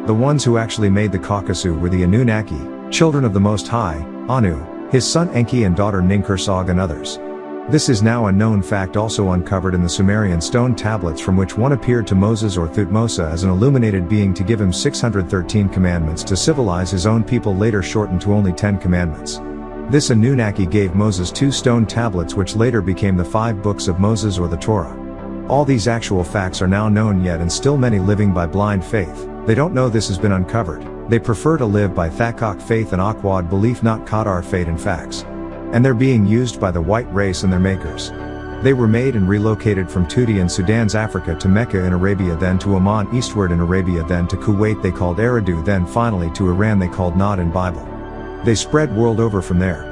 The ones who actually made the Caucasus were the Anunnaki, children of the Most High, Anu, his son Enki and daughter Ninkursag and others. This is now a known fact also uncovered in the Sumerian stone tablets, from which one appeared to Moses or Thutmose as an illuminated being to give him 613 commandments to civilize his own people, later shortened to only 10 commandments. This Anunnaki gave Moses 2 stone tablets which later became the 5 books of Moses or the Torah. All these actual facts are now known, yet and still many living by blind faith. They don't know this has been uncovered. They prefer to live by Thakak faith and Akwad belief, not Qadar faith and facts. And they're being used by the white race and their makers. They were made and relocated from Tudi in Sudan's Africa to Mecca in Arabia, then to Oman eastward in Arabia, then to Kuwait they called Eridu, then finally to Iran they called Nod in Bible. They spread world over from there.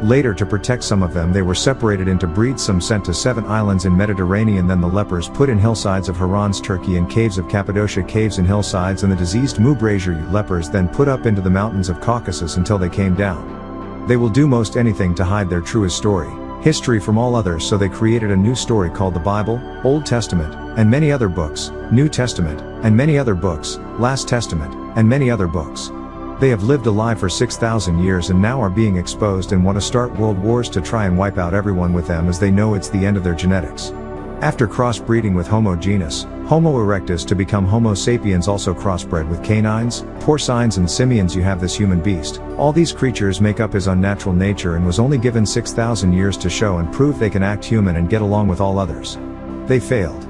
Later, to protect some of them, they were separated into breeds, some sent to 7 islands in Mediterranean, then the lepers put in hillsides of Haran's Turkey and caves of Cappadocia, caves and hillsides, and the diseased Mubrajir lepers then put up into the mountains of Caucasus until they came down. They will do most anything to hide their truest story, history, from all others, so they created a new story called the Bible, Old Testament, and many other books, New Testament, and many other books, Last Testament, and many other books. They have lived alive for 6,000 years and now are being exposed and want to start world wars to try and wipe out everyone with them, as they know it's the end of their genetics. After crossbreeding with Homo genus, Homo erectus, to become Homo sapiens, also crossbred with canines, porcines and simians, you have this human beast. All these creatures make up his unnatural nature and was only given 6,000 years to show and prove they can act human and get along with all others. They failed.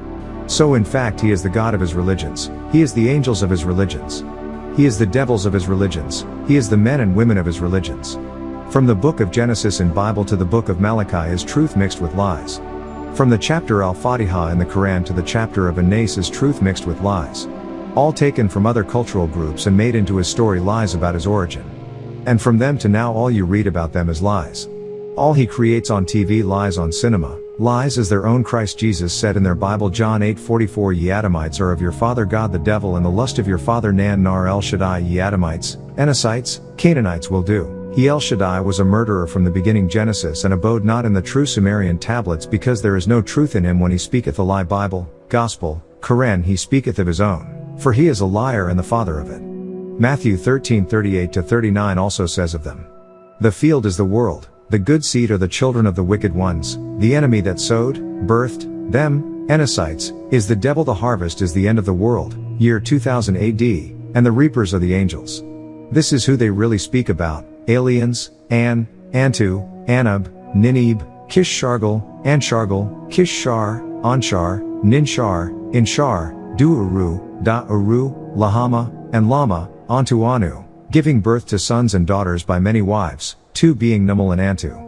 So in fact he is the god of his religions, he is the angels of his religions. He is the devils of his religions, he is the men and women of his religions. From the book of Genesis in Bible to the book of Malachi is truth mixed with lies. From the chapter Al-Fatiha in the Quran to the chapter of An-Nas is truth mixed with lies. All taken from other cultural groups and made into his story, lies about his origin. And from them to now all you read about them is lies. All he creates on TV, lies on cinema, lies as their own Christ Jesus said in their Bible, John 8:44, ye Adamites are of your father God the devil, and the lust of your father Nan Nar El Shaddai. Ye Adamites, Enossites, Canaanites will do. He El Shaddai was a murderer from the beginning, Genesis, and abode not in the true Sumerian tablets, because there is no truth in him. When he speaketh a lie, Bible, Gospel, Quran, he speaketh of his own, for he is a liar and the father of it. Matthew 13:38-39 also says of them, the field is the world, the good seed are the children of the wicked ones, the enemy that sowed, birthed, them, Enossites, is the devil. The harvest is the end of the world, year 2000 AD, and the reapers are the angels. This is who they really speak about, aliens, An, Antu, Anub, Ninib, Kish-Shargal, Anshargal, Kish-Shar, Anshar, Ninshar, Inshar, Du-Uru, Da-Uru, Lahama, and Lama, Antu Anu, giving birth to sons and daughters by many wives, 2 being Numul and Antu.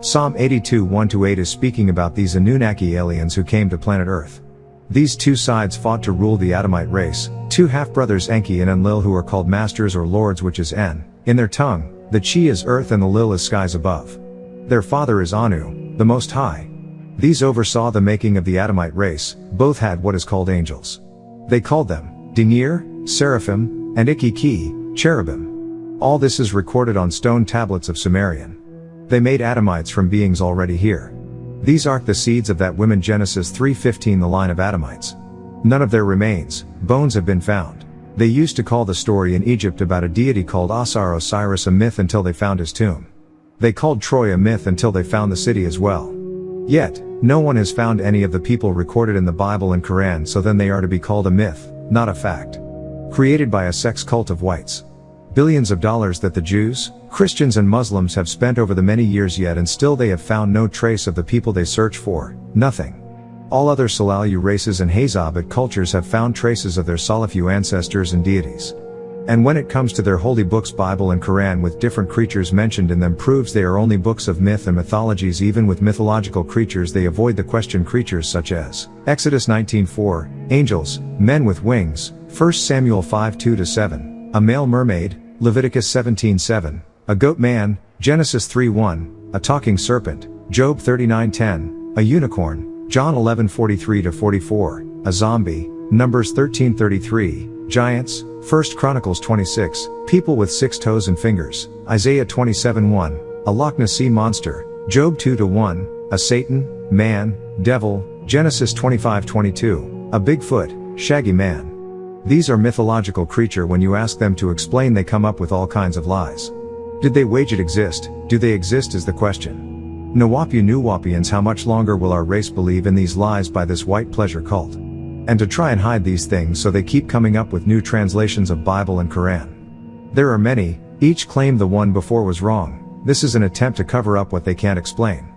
Psalm 82 1-8 is speaking about these Anunnaki aliens who came to planet Earth. These 2 sides fought to rule the Adamite race, 2 half-brothers Enki and Enlil, who are called masters or lords, which is En, in their tongue, the Chi is earth and the Lil is skies above. Their father is Anu, the Most High. These oversaw the making of the Adamite race, both had what is called angels. They called them Dingir, Seraphim, and Ikiki, cherubim. All this is recorded on stone tablets of Sumerian. They made Adamites from beings already here. These are the seeds of that women, Genesis 3:15, the line of Adamites. None of their remains, bones, have been found. They used to call the story in Egypt about a deity called Asar Osiris a myth until they found his tomb. They called Troy a myth until they found the city as well. Yet, no one has found any of the people recorded in the Bible and Quran, so then they are to be called a myth, not a fact. Created by a sex cult of whites. Billions of dollars that the Jews, Christians and Muslims have spent over the many years, yet and still they have found no trace of the people they search for, nothing. All other Salalu races and Hazabat cultures have found traces of their Salafu ancestors and deities. And when it comes to their holy books, Bible and Quran, with different creatures mentioned in them, proves they are only books of myth and mythologies. Even with mythological creatures they avoid the question creatures such as Exodus 19:4, angels, men with wings, 1 Samuel 5:2-7, a male mermaid, Leviticus 17:7, a goat man, Genesis 3:1, a talking serpent, Job 39:10, a unicorn, John 11:43-44, a zombie, Numbers 13:33, giants, 1 Chronicles 26, people with 6 toes and fingers, Isaiah 27:1, a Loch Ness sea monster, Job 2:1, a Satan, man, devil, Genesis 25:22, a Bigfoot, shaggy man. These are mythological creature. When you ask them to explain, they come up with all kinds of lies. Did they wage it exist? Do they exist is the question. Nuwapians, how much longer will our race believe in these lies by this white pleasure cult? And to try and hide these things, so they keep coming up with new translations of Bible and Quran. There are many, each claim the one before was wrong. This is an attempt to cover up what they can't explain.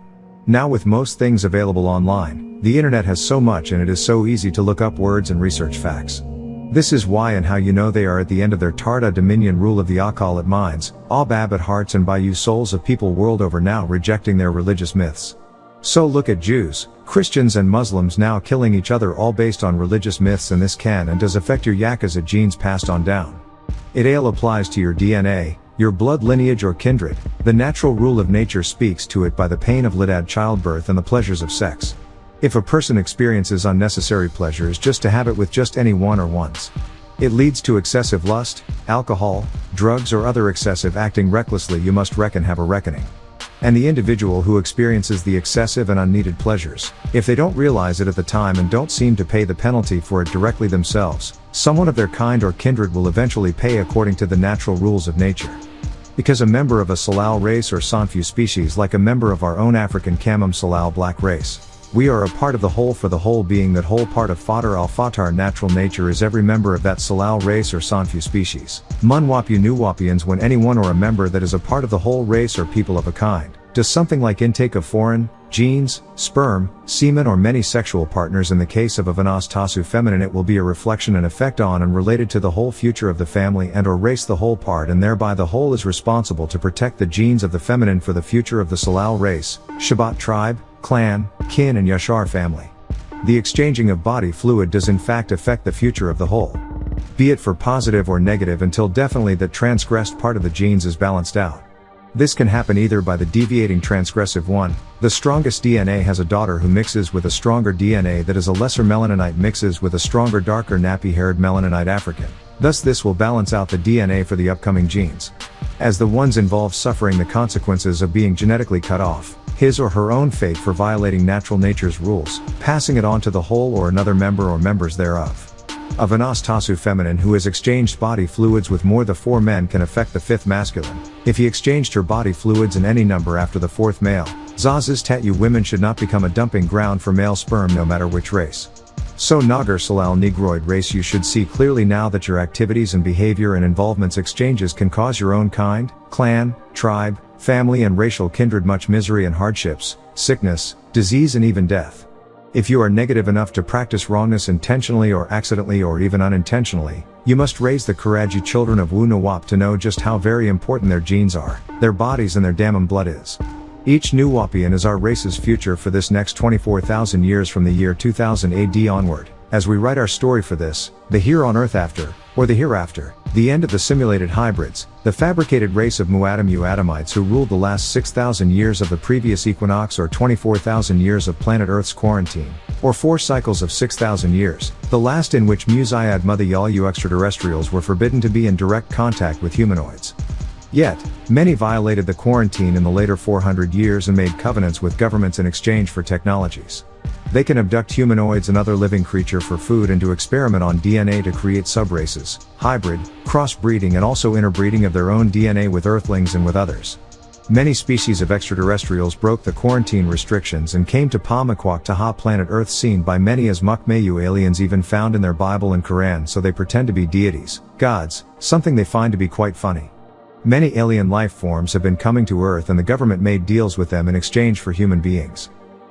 Now with most things available online, the internet has so much, and it is so easy to look up words and research facts. This is why and how you know they are at the end of their Tarda dominion rule of the Akal at minds, Abab at hearts, and by you souls of people world over now rejecting their religious myths. So look at Jews, Christians and Muslims now killing each other, all based on religious myths, and this can and does affect your Yakuza genes passed on down. It all applies to your DNA, your blood lineage or kindred. The natural rule of nature speaks to it by the pain of lidad childbirth and the pleasures of sex. If a person experiences unnecessary pleasures just to have it with just anyone or once, it leads to excessive lust, alcohol, drugs or other excessive acting recklessly. You must reckon have a reckoning. And the individual who experiences the excessive and unneeded pleasures, if they don't realize it at the time and don't seem to pay the penalty for it directly themselves, someone of their kind or kindred will eventually pay according to the natural rules of nature. Because a member of a Salal race or Sanfu species, like a member of our own African Kamam Salal black race, we are a part of the whole, for the whole being that whole part of Fatar al-Fatar natural nature is every member of that Salal race or Sanfu species. Munwapu Nuwapians, when anyone or a member that is a part of the whole race or people of a kind, does something like intake of foreign, genes, sperm, semen or many sexual partners, in the case of a Vanas Tasu feminine, it will be a reflection and effect on and related to the whole future of the family and or race, the whole part, and thereby the whole is responsible to protect the genes of the feminine for the future of the Salal race, Shabat tribe, clan, kin and Yashar family. The exchanging of body fluid does in fact affect the future of the whole. Be it for positive or negative, until definitely that transgressed part of the genes is balanced out. This can happen either by the deviating transgressive one. The strongest DNA has a daughter who mixes with a stronger DNA that is a lesser melaninite mixes with a stronger darker nappy-haired melaninite African. Thus this will balance out the DNA for the upcoming genes. As the ones involved suffering the consequences of being genetically cut off, his or her own fate for violating natural nature's rules, passing it on to the whole or another member or members thereof. A Vanas Tasu feminine who has exchanged body fluids with more the 4 men can affect the 5th masculine. If he exchanged her body fluids in any number after the 4th male, Zaz's Tatu women should not become a dumping ground for male sperm no matter which race. So Nagar Salal Negroid race, you should see clearly now that your activities and behavior and involvements exchanges can cause your own kind, clan, tribe, family and racial kindred much misery and hardships, sickness, disease and even death. If you are negative enough to practice wrongness intentionally or accidentally or even unintentionally, you must raise the Karaji children of Wu Nawap to know just how very important their genes are, their bodies and their damn blood is. Each Nuwapian is our race's future for this next 24,000 years from the year 2000 AD onward, as we write our story for this, the here on earth after, or the hereafter, the end of the simulated hybrids, the fabricated race of Muadam Adamites who ruled the last 6,000 years of the previous equinox or 24,000 years of planet Earth's quarantine, or 4 cycles of 6,000 years, the last in which Muzayyad Muthayalu extraterrestrials were forbidden to be in direct contact with humanoids. Yet, many violated the quarantine in the later 400 years and made covenants with governments in exchange for technologies. They can abduct humanoids and other living creature for food and to experiment on DNA to create subraces, hybrid, crossbreeding and also interbreeding of their own DNA with earthlings and with others. Many species of extraterrestrials broke the quarantine restrictions and came to Pamakwak Taha planet Earth, seen by many as Mukmayu aliens even found in their Bible and Quran, so they pretend to be deities, gods, something they find to be quite funny. Many alien life forms have been coming to Earth and the government made deals with them in exchange for human beings.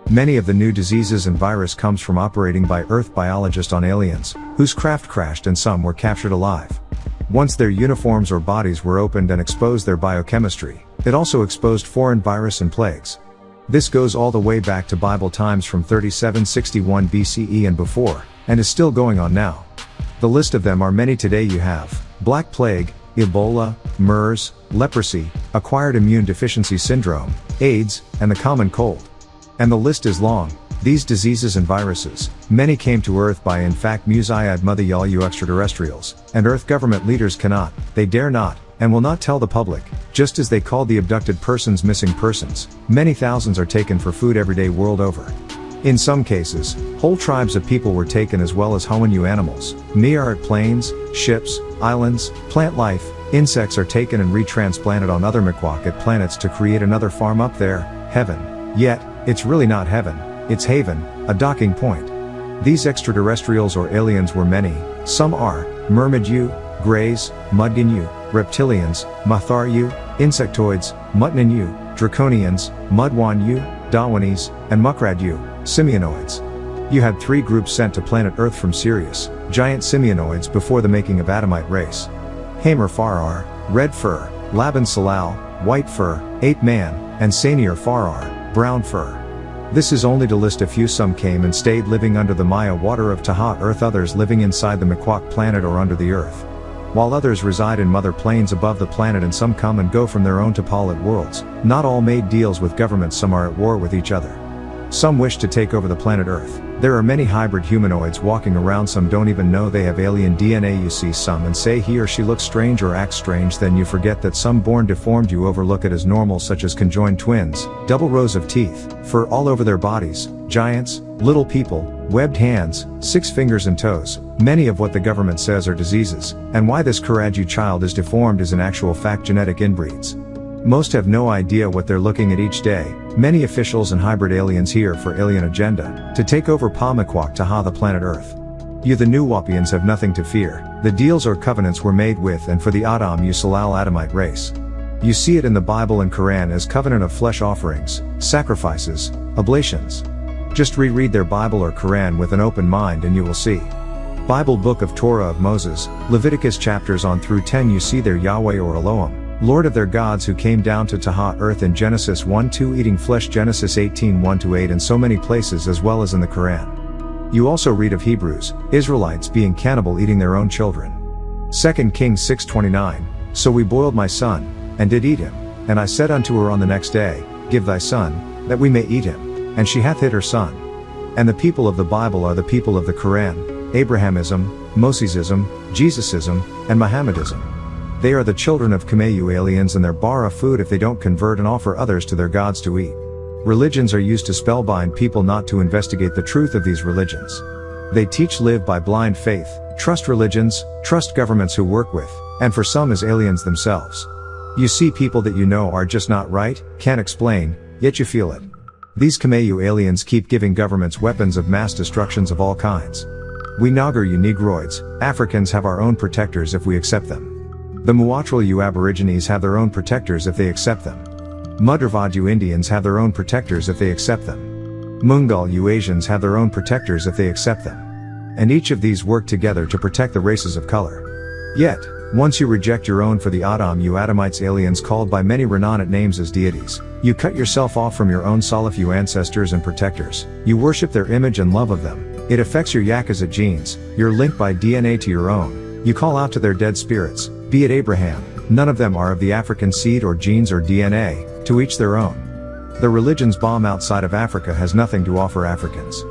Many of the new diseases and virus comes from operating by Earth biologists on aliens, whose craft crashed and some were captured alive. Once their uniforms or bodies were opened and exposed their biochemistry, it also exposed foreign virus and plagues. This goes all the way back to Bible times from 3761 BCE and before, and is still going on now. The list of them are many today. You have Black Plague, Ebola, MERS, leprosy, acquired immune deficiency syndrome, AIDS, and the common cold. And the list is long. These diseases and viruses, many came to Earth by in fact Muzayyad Muthayalu extraterrestrials, and Earth government leaders cannot, they dare not, and will not tell the public, just as they call the abducted persons missing persons. Many thousands are taken for food every day world over. In some cases, whole tribes of people were taken as well as Hoenu animals. Miarat plains, ships, islands, plant life, insects are taken and retransplanted on other Mikwak planets to create another farm up there, heaven. Yet, it's really not heaven, it's haven, a docking point. These extraterrestrials or aliens were many. Some are Mermaid-U, Greys, Mudgan-U, Reptilians, Mathar-U, Insectoids, Mutnan-U, Draconians, Mudwan-U, Dawanis, and Mukrad-U, Simianoids. You had 3 groups sent to planet Earth from Sirius, giant Simianoids before the making of Adamite race. Hamer Farar, Red Fur, Laban Salal, White Fur, Ape Man, and Saneer Farar, Brown Fur. This is only to list a few. Some came and stayed living under the Maya water of Taha Earth, others living inside the Mikwak planet or under the Earth. While others reside in mother planes above the planet, and some come and go from their own Tapalit worlds. Not all made deals with governments, some are at war with each other. Some wish to take over the planet Earth. There are many hybrid humanoids walking around, some don't even know they have alien DNA. You see some and say he or she looks strange or acts strange, then you forget that some born deformed, you overlook it as normal, such as conjoined twins, double rows of teeth, fur all over their bodies, giants, little people, webbed hands, 6 fingers and toes. Many of what the government says are diseases, and why this Karaju child is deformed is in actual fact genetic inbreeds. Most have no idea what they're looking at each day. Many officials and hybrid aliens here for alien agenda, to take over Pa-Mikwak Taha, the planet Earth. You the New Wapians have nothing to fear. The deals or covenants were made with and for the Adam U Salal Adamite race. You see it in the Bible and Quran as covenant of flesh offerings, sacrifices, oblations. Just reread their Bible or Quran with an open mind and you will see. Bible Book of Torah of Moses, Leviticus chapters 1 through 10, you see their Yahweh or Elohim, Lord of their gods, who came down to Taha Earth in Genesis 1-2, eating flesh, Genesis 18:1-8, and so many places as well as in the Quran. You also read of Hebrews, Israelites being cannibal, eating their own children. 2 Kings 6:29, so we boiled my son, and did eat him, and I said unto her on the next day, give thy son, that we may eat him, and she hath hid her son. And the people of the Bible are the people of the Quran, Abrahamism, Mosesism, Jesusism, and Mohammedism. They are the children of Kamayu aliens, and they're bara food if they don't convert and offer others to their gods to eat. Religions are used to spellbind people not to investigate the truth of these religions. They teach live by blind faith, trust religions, trust governments who work with, and for some as aliens themselves. You see people that you know are just not right, can't explain, yet you feel it. These Kamayu aliens keep giving governments weapons of mass destructions of all kinds. We Nagar you Negroids, Africans, have our own protectors if we accept them. The Muatral you Aborigines have their own protectors if they accept them. Mudravad you Indians have their own protectors if they accept them. Mungal you Asians have their own protectors if they accept them. And each of these work together to protect the races of color. Yet, once you reject your own for the Adam you Adamites, aliens called by many renowned names as deities, you cut yourself off from your own Salaf you ancestors and protectors. You worship their image and love of them. It affects your Yakuza genes. You're linked by DNA to your own. You call out to their dead spirits, be it Abraham. None of them are of the African seed or genes or DNA, to each their own. The religion's bomb outside of Africa has nothing to offer Africans.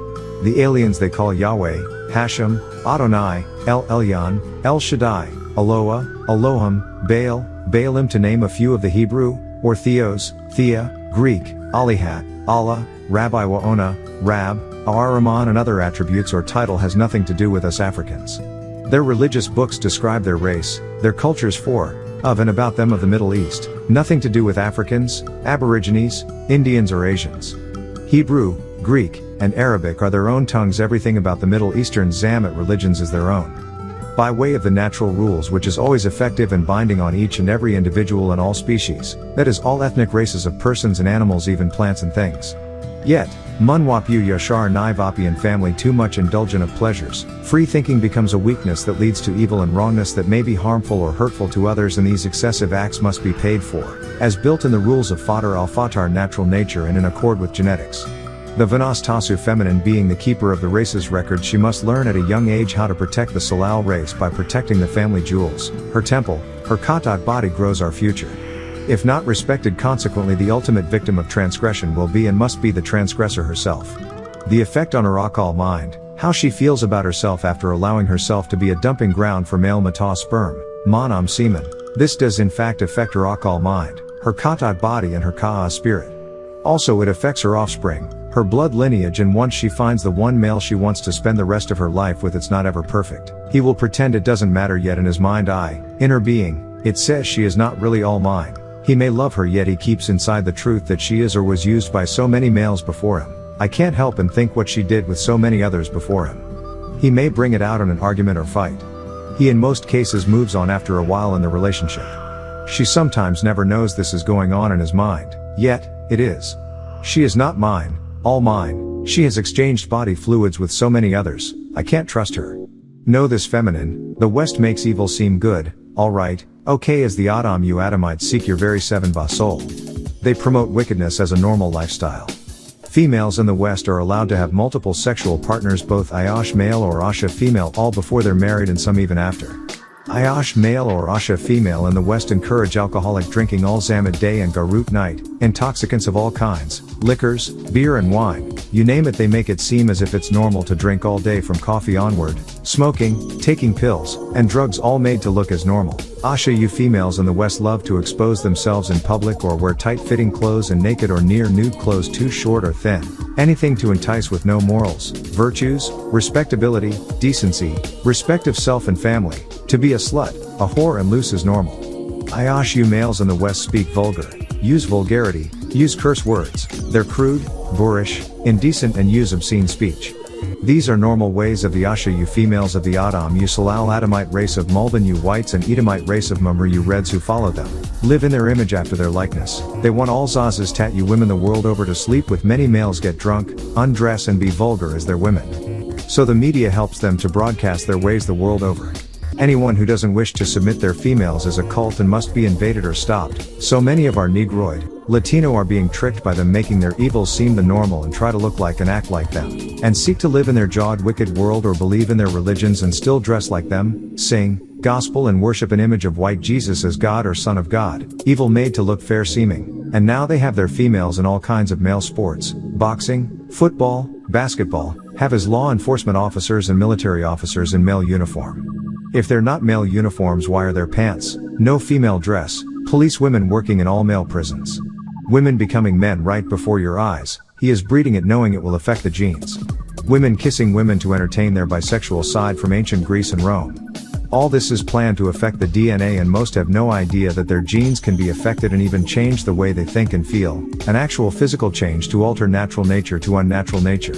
The aliens they call Yahweh, Hashem, Adonai, El Elyon, El Shaddai, Eloah, Elohim, Baal, Baalim, to name a few of the Hebrew, or Theos, Thea, Greek, Alihat, Allah, Rabbi Waona, Rab, Ar-Rahman, and other attributes or title has nothing to do with us Africans. Their religious books describe their race, their cultures for, of and about them of the Middle East, nothing to do with Africans, Aborigines, Indians or Asians. Hebrew, Greek, and Arabic are their own tongues. Everything about the Middle Eastern Zamat religions is their own. By way of the natural rules, which is always effective and binding on each and every individual and all species, that is all ethnic races of persons and animals, even plants and things. Yet, Munwapu Yashar Naivapian family too much indulgent of pleasures, free thinking becomes a weakness that leads to evil and wrongness that may be harmful or hurtful to others, and these excessive acts must be paid for, as built in the rules of Fatar al-Fatar natural nature and in accord with genetics. The Vanas Tasu feminine being the keeper of the race's record, she must learn at a young age how to protect the Salal race by protecting the family jewels, her temple, her Katat body grows our future. If not respected, consequently the ultimate victim of transgression will be and must be the transgressor herself. The effect on her Akal mind, how she feels about herself after allowing herself to be a dumping ground for male Mata sperm, Manam semen. This does in fact affect her Akal mind, her Katat body and her Ka'a spirit. Also it affects her offspring, her blood lineage, and once she finds the one male she wants to spend the rest of her life with, it's not ever perfect. He will pretend it doesn't matter, yet in his mind in her being, it says she is not really all mine. He may love her, yet he keeps inside the truth that she is or was used by so many males before him. I can't help and think what she did with so many others before him. He may bring it out in an argument or fight. He in most cases moves on after a while in the relationship. She sometimes never knows this is going on in his mind, yet, it is. She is not mine, all mine. She has exchanged body fluids with so many others. I can't trust her. Know this, feminine. The West makes evil seem good, alright, okay, as the Adam-U Adamites seek your very seven-ba soul. They promote wickedness as a normal lifestyle. Females in the West are allowed to have multiple sexual partners, both Ayash male or Asha female, all before they're married and some even after. Ayash male or Asha female in the West encourage alcoholic drinking all Zamad day and Garut night, intoxicants of all kinds, liquors, beer and wine, you name it. They make it seem as if it's normal to drink all day from coffee onward, smoking, taking pills, and drugs, all made to look as normal. Asha-U females in the West love to expose themselves in public or wear tight-fitting clothes and naked or near-nude clothes too short or thin. Anything to entice with no morals, virtues, respectability, decency, respect of self and family. To be a slut, a whore and loose is normal. Ayash-U males in the West speak vulgar, use vulgarity, use curse words. They're crude, boorish, indecent and use obscene speech. These are normal ways of the Asha-U females of the Adam-U Salal Adamite race of Mulban-U whites and Edomite race of Mamru-U reds who follow them. Live in their image after their likeness. They want all Zazas Tat-U women the world over to sleep with many males, get drunk, undress and be vulgar as their women. So the media helps them to broadcast their ways the world over. Anyone who doesn't wish to submit their females is a cult and must be invaded or stopped. So many of our Negroid, Latino are being tricked by them, making their evils seem the normal and try to look like and act like them, and seek to live in their jawed wicked world or believe in their religions and still dress like them, sing gospel and worship an image of white Jesus as God or Son of God, evil made to look fair seeming. And now they have their females in all kinds of male sports, boxing, football, basketball, have as law enforcement officers and military officers in male uniform. If they're not male uniforms, why are their pants? No female dress. Police women working in all male prisons. Women becoming men right before your eyes. He is breeding it knowing it will affect the genes. Women kissing women to entertain their bisexual side from ancient Greece and Rome. All this is planned to affect the DNA, and most have no idea that their genes can be affected and even change the way they think and feel. An actual physical change to alter natural nature to unnatural nature.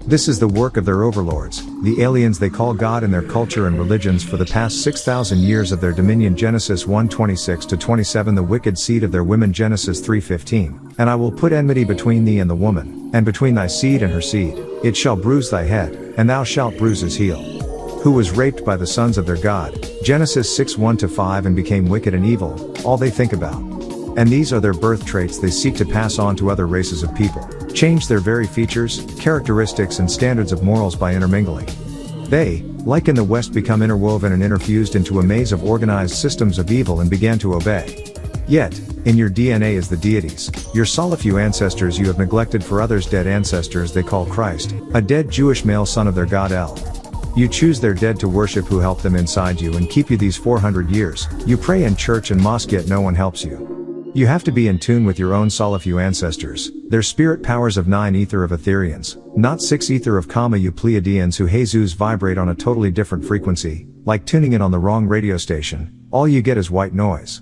This is the work of their overlords, the aliens they call God, in their culture and religions for the past 6,000 years of their dominion. Genesis 1:26-27. The wicked seed of their women. Genesis 3:15. And I will put enmity between thee and the woman, and between thy seed and her seed. It shall bruise thy head, and thou shalt bruise his heel. Who was raped by the sons of their God. Genesis 6:1-5. And became wicked and evil, all they think about. And these are their birth traits they seek to pass on to other races of people. Change their very features, characteristics and standards of morals by intermingling. They, like in the West, become interwoven and interfused into a maze of organized systems of evil and began to obey. Yet, in your DNA is the deities, your Salaf-U ancestors you have neglected for others' dead ancestors they call Christ, a dead Jewish male son of their God El. You choose their dead to worship who helped them inside you and keep you these 400 years. You pray in church and mosque yet no one helps you. You have to be in tune with your own Salaf-U ancestors, their spirit powers of 9 ether of Etherians, not 6 ether of Kama-U Pleiadians who Jesus vibrate on a totally different frequency, like tuning in on the wrong radio station, all you get is white noise.